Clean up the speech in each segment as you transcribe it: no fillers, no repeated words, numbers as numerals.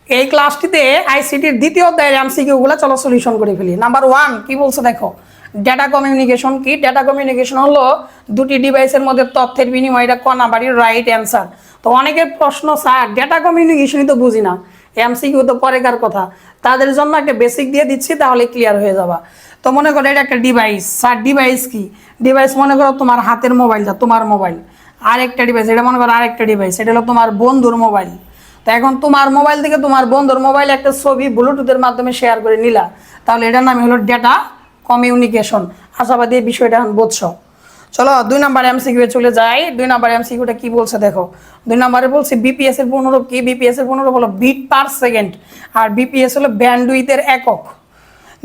এই ক্লাসটিতে আইসিটির দ্বিতীয় অধ্যায়ের এমসিকিউগুলো চলো সলিউশন করে ফেলি। নাম্বার 1 কি বলছে দেখো, ডেটা কমিউনিকেশন কি? ডেটা কমিউনিকেশন হলো দুটি ডিভাইসের মধ্যে তথ্যের বিনিময়, এটা ক নাম্বারই রাইট অ্যান্সার। তো অনেকের প্রশ্ন, স্যার ডেটা কমিউনিকেশনই তো বুঝি না, এমসিকিউ তো পরেকার কথা, তাদের জন্য একটা বেসিক দিয়ে দিচ্ছি, তাহলে ক্লিয়ার হয়ে যাবা। তো মনে করো এটা একটা ডিভাইস, স্যার ডিভাইস কি? ডিভাইস মনে করো তোমার হাতের মোবাইলটা, তোমার মোবাইল। আরেকটা ডিভাইস, এটা মনে করো আরেকটা ডিভাইস, এটা হলো তোমার বন্ধুর মোবাইল। তো এখন তোমার মোবাইল থেকে তোমার বন্ধুর মোবাইলে একটা ছবি ব্লুটুথের মাধ্যমে শেয়ার করে নিলা, তাহলে এটার নাম হলো ডেটা কমিউনিকেশন। আশাবাদী এই বিষয়টা এখন বুঝছো। চলো 2 নাম্বার এমসিকিউ চলে যাই। 2 নাম্বার এমসিকিউটা কি বলছে দেখো। 2 নাম্বারে বলছে বিপিএস এর পূর্ণরূপ কি? বিপিএস এর পূর্ণরূপ হলো বিট পার সেকেন্ড, আর বিপিএস হলো ব্যান্ডউইথের একক।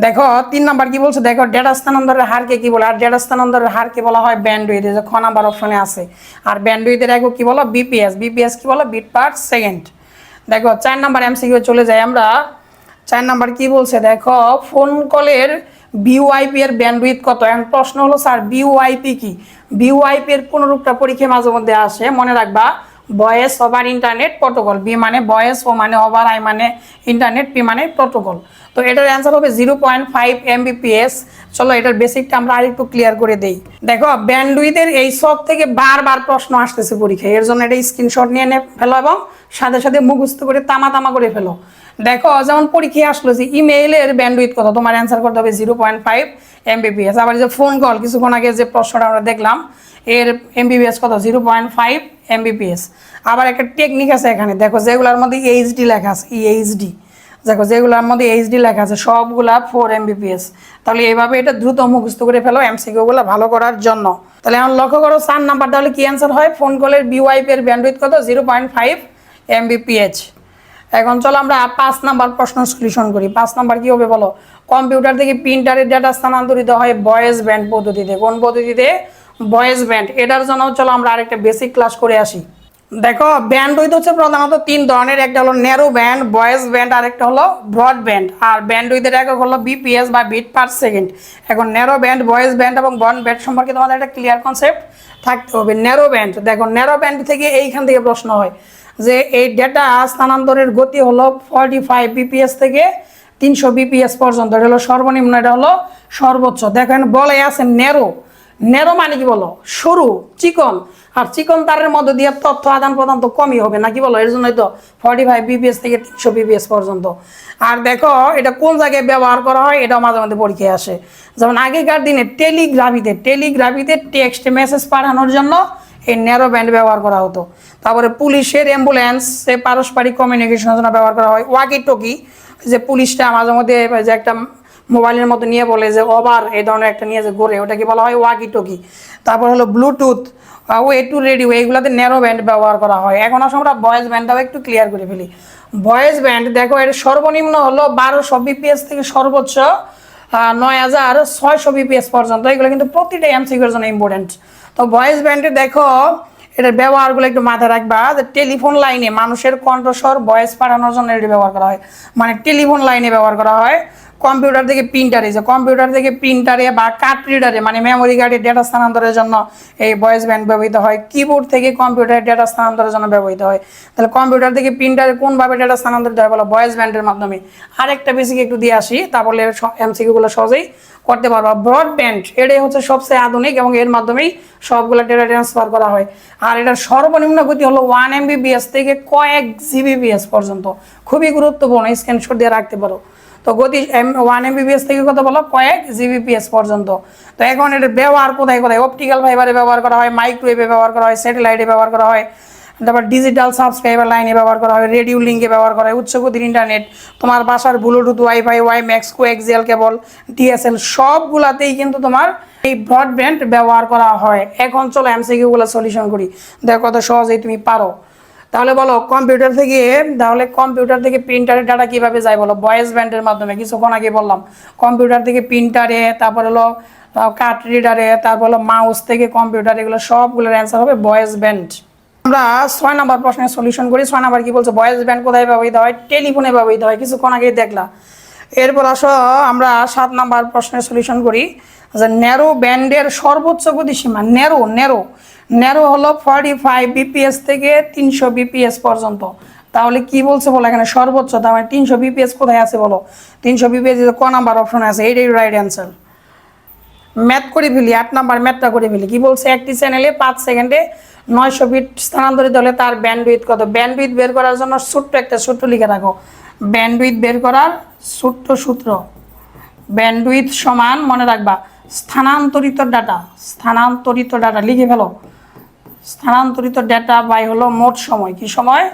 দেখো 3 নাম্বার কি বলছে দেখো, ডেটা স্থানান্তরের হারকে কি বলে? আর ডেটা স্থানান্তরের হারকে বলা হয় ব্যান্ডউইথ, যে খ নাম্বার অপশনে আছে। আর ব্যান্ডউইথের একক কি বলো? বিপিএস। বিপিএস কি বলো? Bit per second. দেখো 4 নাম্বার এমসিকিউ চলে যাই আমরা। 4 নাম্বার কি বলছে দেখো, ফোন কলের বিওআইপি এর ব্যান্ডউইথ কত? এখন প্রশ্ন হলো স্যার বিওআইপি কি? বিওআইপি এর পুনরূপটা পরীক্ষায় মাঝে মধ্যে আসে, মনে রাখবা। Voice over internet protocol. V মানে ভয়েস, ও মানে ওভার, আই মানে ইন্টারনেট, পি মানে প্রোটোকল। তো এটার অ্যান্সার হবে 0.5 Mbps। চলো এটার বেসিকটা আমরা আরেকটু ক্লিয়ার করে দেই। দেখো ব্যান্ডউইথের এই শখ থেকে বারবার প্রশ্ন আসতেছে পরীক্ষায়, এর জন্য এটা স্ক্রিনশট নিয়ে ফেলো এবং সাথে সাথে মুখস্থ করে তামা তামা করে ফেলো। দেখো যেমন পরীক্ষায় আসলো যে ইমেইলের ব্যান্ডউইথ কত, তোমার অ্যান্সার করতে হবে 0.5 Mbps। আবার যে ফোন কল, কিছুক্ষণ আগে যে প্রশ্নটা আমরা দেখলাম, এর এমবিপিএস কত? 0.5 Mbps। আবার একটা টেকনিক আছে এখানে, দেখো যেগুলোর মধ্যে এইচডি লেখা আছে, এইচডি, দেখো যেগুলোর মধ্যে এইচডি লেখা আছে সবগুলা 4 Mbps। তাহলে এইভাবে এটা দ্রুত মুখস্থ করে ফেলো এমসিকিউগুলো ভালো করার জন্য। তাহলে এখন লক্ষ্য করো 4 নাম্বার, তাহলে কি অ্যান্সার হয়? ফোন কলের বিওআইপি এর ব্যান্ডউইথ কত? 0.5 Mbps। এখন চলো আমরা 5 নাম্বার প্রশ্ন সলিউশন করি। 5 নাম্বার কি হবে বলো? কম্পিউটার থেকে প্রিন্টারের ডেটা স্থানান্তরিত হয় ভয়েস ব্যান্ড পদ্ধতিতে। কোন পদ্ধতিতে? Voice band. এটার জন্য চলো আমরা আরেকটা বেসিক ক্লাস করে আসি। দেখো ব্যান্ডউইথ হচ্ছে প্রধানত 3 ধরনের, একটা হলো ন্যারো ব্যান্ড, ভয়েস ব্যান্ড, আর একটা হলো ব্রড ব্যান্ড। আর ব্যান্ডউইথের একক হলো বিপিএস বা বিট পার সেকেন্ড। এখন ন্যারো ব্যান্ড, ভয়েস ব্যান্ড এবং ব্রড ব্যান্ড সম্পর্কে তোমাদের একটা ক্লিয়ার কনসেপ্ট থাকতে হবে। ন্যারো ব্যান্ড, দেখো ন্যারো ব্যান্ড থেকে এইখান থেকে প্রশ্ন হয় যে এই ডেটা স্থানান্তরের গতি হলো 45 বিপিএস থেকে 300 বিপিএস পর্যন্ত। এটা হলো সর্বনিম্ন, এটা হলো সর্বোচ্চ। দেখেন বলে আছে ন্যারো। ন্যারো মানে কি বলো? সরু, চিকন। আর চিকন তারের মধ্যে দিয়ে তথ্য আদান প্রদান তো কমই হবে নাকি বলো? এর জন্যই তো 45 বিপিএস থেকে 300 বিপিএস পর্যন্ত। আর দেখো এটা কোন জায়গায় ব্যবহার করা হয়, এটাও মাঝে মধ্যে পরীক্ষায় আসে। যেমন আগেকার দিনে টেলিগ্রাফিতে টেক্সট মেসেজ পাঠানোর জন্য এই ন্যারো ব্যান্ড ব্যবহার করা হতো। তারপরে পুলিশের অ্যাম্বুলেন্সে পারস্পরিক কমিউনিকেশনের জন্য ব্যবহার করা হয় ওয়াকি টকি, যে পুলিশটা মাঝে মধ্যে যে একটা মোবাইলের মতো নিয়ে বলে যে ওভার, এই ধরনের একটা নিয়ে যে ঘোরে, ওটাকে বলা হয় ওয়াকি টকি। তারপর হলো ব্লুটুথ, ওয়ে টু রেডিও, এইগুলোতে ন্যারো ব্যান্ড ব্যবহার করা হয়। এখন আসলে আমরা ভয়েস ব্যান্ডটাও একটু ক্লিয়ার করে ফেলি। ভয়েস ব্যান্ড দেখো এর সর্বনিম্ন হলো 1200 বিপিএস থেকে সর্বোচ্চ 9600 বিপিএস পর্যন্ত। এগুলো কিন্তু প্রতিটা এমসিকিউর জন্য ইম্পর্টেন্ট। তো ভয়েস ব্যান্ডে দেখো এটার ব্যবহারগুলো একটু মাথায় রাখবা। যে টেলিফোন লাইনে মানুষের কণ্ঠস্বর ভয়েস পাঠানোর জন্য এটি ব্যবহার করা হয়, মানে টেলিফোন লাইনে ব্যবহার করা হয়। কম্পিউটার থেকে প্রিন্টারে, যে কম্পিউটার থেকে প্রিন্টারে বা কার্ড রিডারে মানে মেমোরি কার্ডে ডেটা স্থানান্তরের জন্য এই ভয়েস ব্যান্ড ব্যবহৃত হয়। কিবোর্ড থেকে কম্পিউটারে ডেটা স্থানান্তরের জন্য ব্যবহৃত হয়। তাহলে কম্পিউটার থেকে প্রিন্টারে কোনভাবে ডেটা স্থানান্তরিত হয় বলো? ভয়েস ব্যান্ডের মাধ্যমে। আরেকটা বেসিক একটু দিয়ে আসি, তারপরে এমসিকিউগুলো সহজেই করতে পারবা। ব্রডব্যান্ড এটাই হচ্ছে সবচেয়ে আধুনিক এবং এর মাধ্যমেই সবগুলো ডেটা ট্রান্সফার করা হয়। আর এটার সর্বনিম্ন গতি হলো 1 Mbps থেকে কয়েক জিবিপিএস পর্যন্ত। খুবই গুরুত্বপূর্ণ, স্ক্রিনশট দিয়ে রাখতে পারো। তো গতি 1 Mbps থেকে কত বলো? কয়েক জিবিপিএস পর্যন্ত। তো এখন এটার ব্যবহার কোথায় কোথায়? অপটিক্যাল ফাইবারে ব্যবহার করা হয়, মাইক্রোওয়েভে ব্যবহার করা হয়, স্যাটেলাইটে ব্যবহার করা হয়, তারপর ডিজিটাল সাবস্ক্রাইবার লাইনে ব্যবহার করা হয়, রেডিও লিঙ্কে ব্যবহার করা হয়, উচ্চ গতির ইন্টারনেট, তোমার বাসার Bluetooth, wifi, WiMAX, coaxial cable, DSL সবগুলাতেই কিন্তু তোমার এই ব্রডব্যান্ড ব্যবহার করা হয়। এখন চলো এমসিকিউগুলো সলিউশন করি, দেখো কত সহজেই তুমি পারো। তাহলে বলো কম্পিউটার থেকে প্রিন্টারের ডাটা কিভাবে যায় বলো? ভয়েস ব্যান্ডের মাধ্যমে। কিছুক্ষণ আগে বললাম কম্পিউটার থেকে প্রিন্টারে, তারপর হলো কার্ড রিডারে, তারপর হলো মাউস থেকে কম্পিউটার, এগুলো সবগুলোর অ্যান্সার হবে ভয়েস ব্যান্ড। আমরা 6 নাম্বার প্রশ্নের সলিউশন করি। 6 নাম্বার কি বলছে? ভয়েস ব্যান্ড কোথায় ব্যবহৃত হয়? টেলিফোনে ব্যবহৃত হয়, কিছুক্ষণ আগেই দেখলা। এরপর আসো আমরা 7 নাম্বার প্রশ্নের সলিউশন করি। যে ন্যারো ব্যান্ডের সর্বোচ্চ গতিসীমা, ন্যারো হলো 45 বিপিএস থেকে 300 বিপিএস পর্যন্ত। তাহলে কি বলছে বলো এখানে সর্বোচ্চ, তার মানে 300 বিপিএস কোথায় আছে বলো? 300 বিপিএস ক নাম্বার অপশনে আছে, এইটাই রাইট অ্যান্সার। ম্যাথ করে ফেলি, 8 নাম্বার ম্যাথটা করে ফেলি। কি বলছে? একটি চ্যানেলে 5 সেকেন্ডে 900 বিট স্থানান্তরিত হলে তার ব্যান্ডউইথ কত? ব্যান্ডউইথ বের করার জন্য ছোট্ট একটা সূত্র লিখে রাখো। ব্যান্ডউইথ বের করার ছোট্ট সূত্র, ব্যান্ডউইথ সমান মনে রাখবা স্থানান্তরিত ডাটা, স্থানান্তরিত ডাটা লিখে ফেলো। স্থানান্তরিত ডাটা বাই হলো মোট সময়। কি সময়?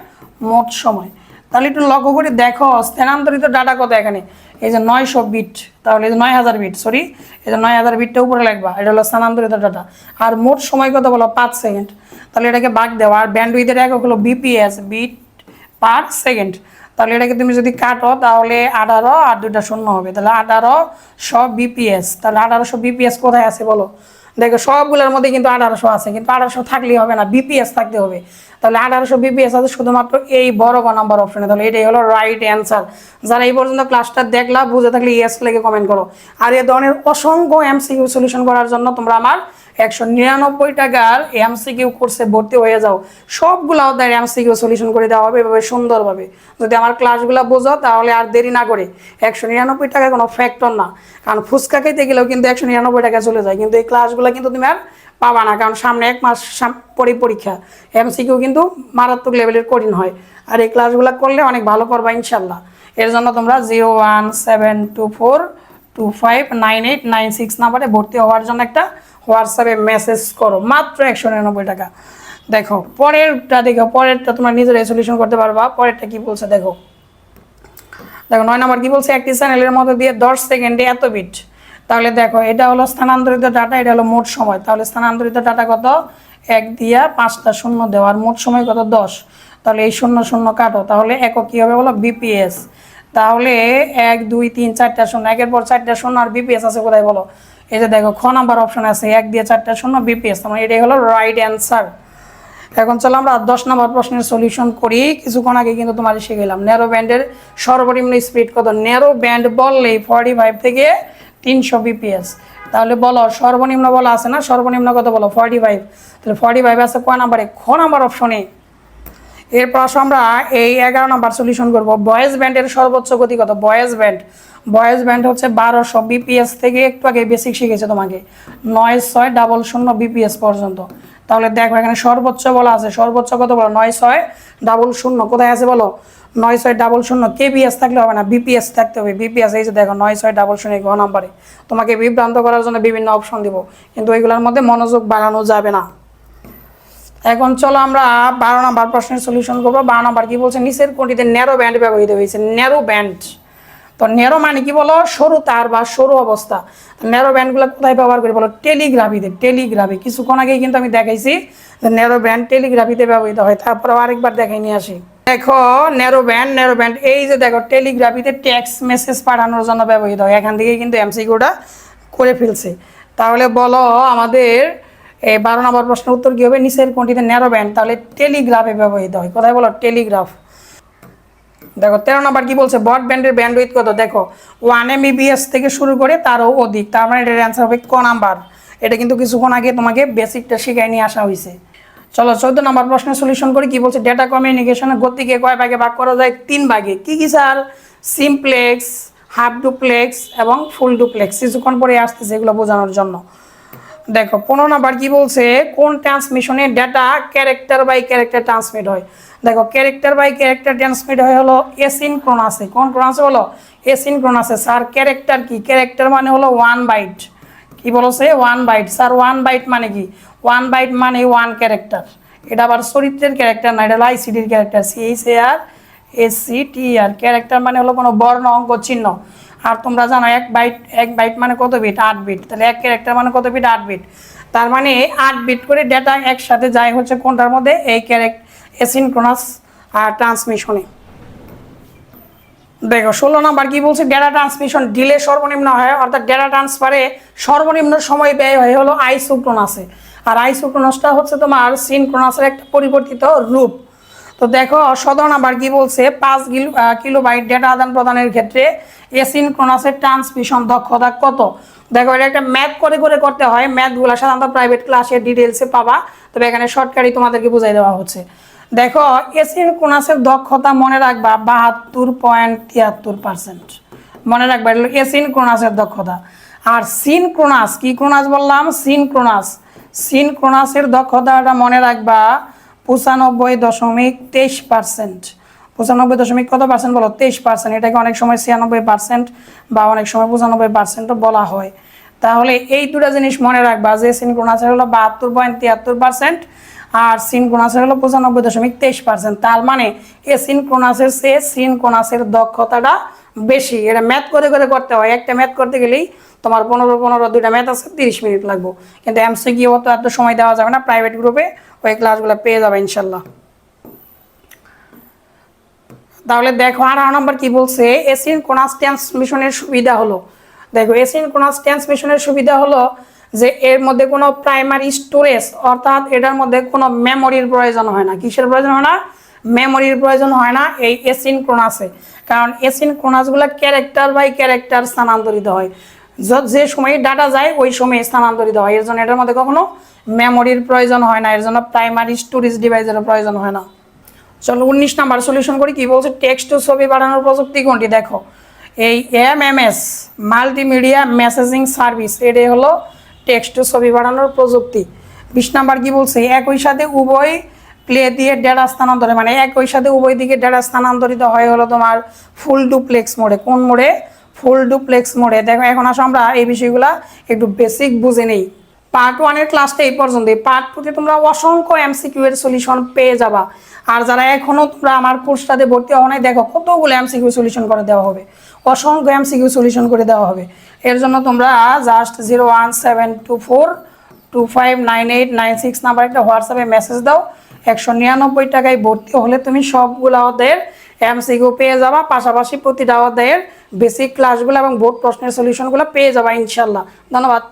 মোট সময়। তাহলে একটু লক্ষ্য করে দেখো স্থানান্তরিত ডাটা কত এখানে, এই যে 900 বিট, তাহলে এই যে 9000 বিট, সরি এই যে 9000 বিটটা উপরে লাগবা, এটা হলো স্থানান্তরিত ডাটা। আর মোট সময় কত বলো? 5 সেকেন্ড। তাহলে এটাকে ভাগ দেওয়া, আর ব্যান্ডউইথের একক হলো বিপিএস, বিট পার সেকেন্ড। তাহলে এটাকে তুমি যদি কাটো তাহলে 18 আর 2টা শূন্য হবে, তাহলে 1800 বিপিএস। তাহলে 1800 বিপিএস কোথায় আছে বলো? দেখো সবগুলোর মধ্যে কিন্তু 1800 আছে, কিন্তু 1800 থাকলেই হবে না, বিপিএস থাকতে হবে। তাহলে 1800 বিপিএস আছে শুধুমাত্র এই বড় ক নাম্বার অপশনে। তাহলে এটাই হলো রাইট অ্যান্সার। যারা এই পর্যন্ত ক্লাসটা দেখলা বুঝে থাকলে ইয়েস লিখে কমেন্ট করো। আর এই ধরনের অসংখ্য এমসিকিউ সলিউশন করার জন্য তোমরা আমার 199 টাকার এমসিকিউ কোর্সে ভর্তি হয়ে যাও। সবগুলো ওদের এমসিকিউ সলিউশন করে দেওয়া হবে এভাবে সুন্দরভাবে। যদি আমার ক্লাসগুলো বোঝো তাহলে আর দেরি না করে, 199 টাকা কোনো ফ্যাক্টর না। কারণ ফুচকা খেতে গেলেও কিন্তু 199 টাকা চলে যায়, কিন্তু এই ক্লাসগুলো কিন্তু তুমি আর পাবা না, কারণ সামনে 1 মাস পরে পরীক্ষা। এমসিকিউ কিন্তু মারাত্মক লেভেলের কঠিন হয়, আর এই ক্লাসগুলো করলে অনেক ভালো করবা ইনশাল্লাহ। এর জন্য তোমরা 01724259896 নাম্বারে ভর্তি হওয়ার জন্য একটা হোয়াটসঅ্যাপে মেসেজ করো, মাত্র 199 টাকা। দেখো পরেরটা, দেখো পরেরটা তোমরা নিজেরাই সলিউশন করতে পারবা। পরেরটা কি বলছে দেখো, দেখো 9 নম্বর কি বলছে? একটি চ্যানেলের মধ্যে দিয়ে 10 সেকেন্ডে এত বিট। তাহলে দেখো এটা হলো স্থানান্তরিত ডাটা, এটা হলো মোট সময়। তাহলে স্থানান্তরিত ডাটা কত? 1 দিয়া 5টা শূন্য দেওয়া, আর মোট সময় কত? 10। তাহলে এই শূন্য শূন্য কাটো, তাহলে একক কী হবে বলো? বিপিএস। তাহলে 1 2 3 4টা শূন্য, একের পর 4টা শূন্য, আর বিপিএস আছে কোথায় বলো? এই যে দেখো খ নাম্বার অপশন আছে, 1 দিয়ে 4টা শূন্য বিপিএস, মানে এটাই হলো রাইট অ্যান্সার। এখন চলো আমরা 10 নম্বর প্রশ্নের সলিউশন করি। কিছুক্ষণ আগে কিন্তু তোমার শিখেলাম ন্যারো ব্যান্ডের সর্বনিম্ন স্পিড কত। ন্যারো ব্যান্ড বললেই 45 থেকে 300 বিপিএস। তাহলে বলো সর্বনিম্ন বলা আছে না, সর্বনিম্ন কত বলো? 45। তাহলে 45 আছে কয় নাম্বারে? খ নাম্বার অপশনে। এরপর আসো আমরা এই 11 নম্বর সলিউশন করব। বয়েজ ব্যান্ডের সর্বোচ্চ গতি কত? বয়েজ ব্যান্ড হচ্ছে 1200 বিপিএস থেকে, একটু আগে বেসিক শিখেছে তোমাকে, 9600 বিপিএস পর্যন্ত। তাহলে দেখো এখানে সর্বোচ্চ বলা আছে, সর্বোচ্চ কত বলো? 9600। কোথায় আছে বলো? 9600। কেবিএস থাকলে হবে না, বিপিএস থাকতে হবে। বিপিএস এই যে দেখো 9600 ঘ নাম্বারে। তোমাকে বিভ্রান্ত করার জন্য বিভিন্ন অপশন দিব, কিন্তু ওইগুলোর মধ্যে মনোযোগ বাড়ানো যাবে না। এখন চলো আমরা 12 নম্বর প্রশ্নের সলিউশন করবো। 12 নম্বর কি বলছে? নিচের কোনটিতে ন্যারো ব্যান্ড ব্যবহৃত হয়েছে? ন্যারো ব্যান্ড, তো ন্যারো মানে কি বলো? সরু তার বা সরু অবস্থা। ন্যারো ব্যান্ডগুলো কোথায় ব্যবহার করি বলো? টেলিগ্রাফিতে। টেলিগ্রাফি কিছুক্ষণ আগেই কিন্তু আমি দেখাইছি যে ন্যারো ব্যান্ড টেলিগ্রাফিতে ব্যবহৃত হয়। তারপরে আরেকবার দেখাই নিয়ে আসি। দেখো ন্যারো ব্যান্ড এই যে দেখো টেলিগ্রাফিতে টেক্সট মেসেজ পাঠানোর জন্য ব্যবহৃত হয়। এখান থেকে কিন্তু এমসিকিউটা করে ফেলছে। তাহলে বলো আমাদের এই 12 নম্বর প্রশ্নের উত্তর কী হবে? নিচের কোনটিতে ন্যারো ব্যান্ড তাহলে টেলিগ্রাফে ব্যবহৃত হয়? কোথায় বলো? টেলিগ্রাফ। দেখো 13 নম্বর কি বলছে? ব্রডব্যান্ডের ব্যান্ডউইথ কত? দেখো 1 MBPS থেকে শুরু করে তারও অধিক, তার মানে এটার অ্যান্সার হবে ক নাম্বার। এটা কিন্তু কিছুক্ষণ আগে তোমাকে বেসিকটা শিখাই নিয়ে আসা হয়েছে। চলো 14 নম্বর প্রশ্নের সলিউশন করি। কি বলছে? ডেটা কমিউনিকেশনের গতিকে কয় ভাগে ভাগ করা যায়? 3 ভাগে। কি কি স্যার? সিমপ্লেক্স, হাফ ডুপ্লেক্স এবং ফুল ডুপ্লেক্স। কিছুক্ষণ পরে আসতেছে এগুলো বোঝানোর জন্য। দেখো 15 নাম্বার কি বলছে? কোন ট্রান্সমিশনে data character by character transmit হয়? দেখো ক্যারেক্টার বাই ক্যারেক্টার ট্রান্সমিট হয় হলো এসিনক্রোনাসে। কোন ক্রোনাসে বলো? এসিনক্রোনাসে। স্যার ক্যারেক্টার কি? ক্যারেক্টার মানে হলো 1 বাইট। কি বলছে? 1 বাইট। স্যার 1 বাইট মানে কি? 1 বাইট মানে 1 ক্যারেক্টার। এটা আবার চরিত্রের ক্যারেক্টার না, এটা হলো আইসিডির ক্যারেক্টার, CHAR ক্যারেক্টার মানে হলো কোনো বর্ণ, অঙ্ক, চিহ্ন। আর তোমরা জানো এক বাইট মানে কত বিট? 8 বিট। তাহলে এক ক্যারেক্টার মানে কত বিট? 8 বিট। তার মানে 8 বিট করে ডেটা একসাথে যায় হচ্ছে কোনটার মধ্যে? এই এসিনক্রোনাস ট্রান্সমিশনে। দেখো 16 নাম্বার কি বলছে? ডেটা ট্রান্সমিশন ডিলে সর্বনিম্ন হয়, অর্থাৎ ডেটা ট্রান্সফারে সর্বনিম্ন সময় ব্যয় হয় হলো আইসোক্রোনাসে। আর আইসোক্রোনাসটা হচ্ছে তোমার সিনক্রোনাসের একটা পরিবর্তিত রূপ। তো দেখো 17 নাম্বার কি বলছে? 5 কিলোবাইট ডেটা আদান প্রদানের ক্ষেত্রে এসিনক্রোনাসের ট্রান্সমিশন দক্ষতা কত? দেখো এটা একটা ম্যাথ করে করে করতে হয়। ম্যাথগুলো সাধারণত প্রাইভেট ক্লাসে ডিটেলসে পাবা, তবে এখানে শর্টকাটই তোমাদেরকে বুঝাই দেওয়া হচ্ছে। দেখো এসিনক্রোনাসের দক্ষতা মনে রাখবা 72.73%। মনে রাখবা এটা হলো এসিনক্রোনাসের দক্ষতা। আর সিনক্রোনাস, কি ক্রোনাস বললাম, সিনক্রোনাস, সিনক্রোনাসের দক্ষতাটা মনে রাখবা 95.23%। 95 কত পার্সেন্ট বলো, 23%। এটাকে অনেক সময় 96% বা অনেক সময় 95% বলা হয়। তাহলে এই দুটো জিনিস মনে রাখবা যে সিনক্রোনাসের হলো 72.73% আর সিনক্রোনাসের হলো 95.23%। তার মানে এসিনক্রোনাসের চেয়ে সিনক্রোনাসের দক্ষতাটা বেশি। এটা ম্যাথ করে করে করতে হয়, একটা ম্যাথ করতে গেলেই তোমার 15 দুইটা ম্যাথ আছে 30 মিনিট লাগবে। কিন্তু এমসিকিউ তো এত সময় দেওয়া যাবে না, প্রাইভেট গ্রুপে ওই ক্লাসগুলো পেয়ে যাবে ইনশাল্লাহ। তাহলে দেখো 18 নম্বর কি বলছে, এসিনক্রোনাস ট্রান্সমিশনের সুবিধা হলো, দেখো এসিনক্রোনাস ট্রান্সমিশনের সুবিধা হলো যে এর মধ্যে কোনো প্রাইমারি স্টোরেজ অর্থাৎ এটার মধ্যে কোনো মেমোরির প্রয়োজন হয় না। কিসের প্রয়োজন হয় না? মেমোরির প্রয়োজন হয় না এই এসিনক্রোনাসে। কারণ এসিনক্রোনাসগুলো ক্যারেক্টার বাই ক্যারেক্টার স্থানান্তরিত হয়, যে সময় ডাটা যায় ওই সময় স্থানান্তরিত হয়। এর জন্য এটার মধ্যে কখনো মেমোরির প্রয়োজন হয় না, এর জন্য প্রাইমারি স্টোরেজ ডিভাইসের প্রয়োজন হয় না। চলো 19 নাম্বার সলিউশন করি। কি বলছে, টেক্সট টু ছবি পাঠানোর প্রযুক্তি কোনটি? দেখো এই MMS মাল্টিমিডিয়া মেসেজিং সার্ভিস, এটাই হলো টেক্সট টু ছবি পাঠানোর প্রযুক্তি। 20 নাম্বার কি বলছে, একই সাথে উভয় প্লে দিয়ে ডেটা স্থানান্তরে, মানে একই সাথে উভয় দিকে ডেটা স্থানান্তরিত হয় হলো তোমার ফুল ডুপ্লেক্স মোডে। কোন মোডে? ফুল ডুপ্লেক্স মোডে। দেখো এখন আসো আমরা এই বিষয়গুলো একটু বেসিক বুঝে নেই। পার্ট 1-এর ক্লাসটা এই পর্যন্ত। পার্ট 2-তে তোমরা অসংখ্য MCQ এর সলিউশন পেয়ে যাবা। আর যারা এখনও তোমরা আমার কোর্সটাতে ভর্তি হও নাই, দেখো কতগুলো MCQ সলিউশন করে দেওয়া হবে, অসংখ্য MCQ সলিউশন করে দেওয়া হবে। এর জন্য তোমরা জাস্ট 01724259896 নাম্বার একটা হোয়াটসঅ্যাপে মেসেজ দাও। 199 টাকায় ভর্তি হলে তুমি সবগুলো অধ্যায়ের MCQ পেয়ে যাবা, পাশাপাশি প্রতিটা অধ্যায়ের বেসিক ক্লাসগুলো এবং বোর্ড প্রশ্নের সলিউশনগুলো পেয়ে যাবা ইনশাল্লাহ। ধন্যবাদ।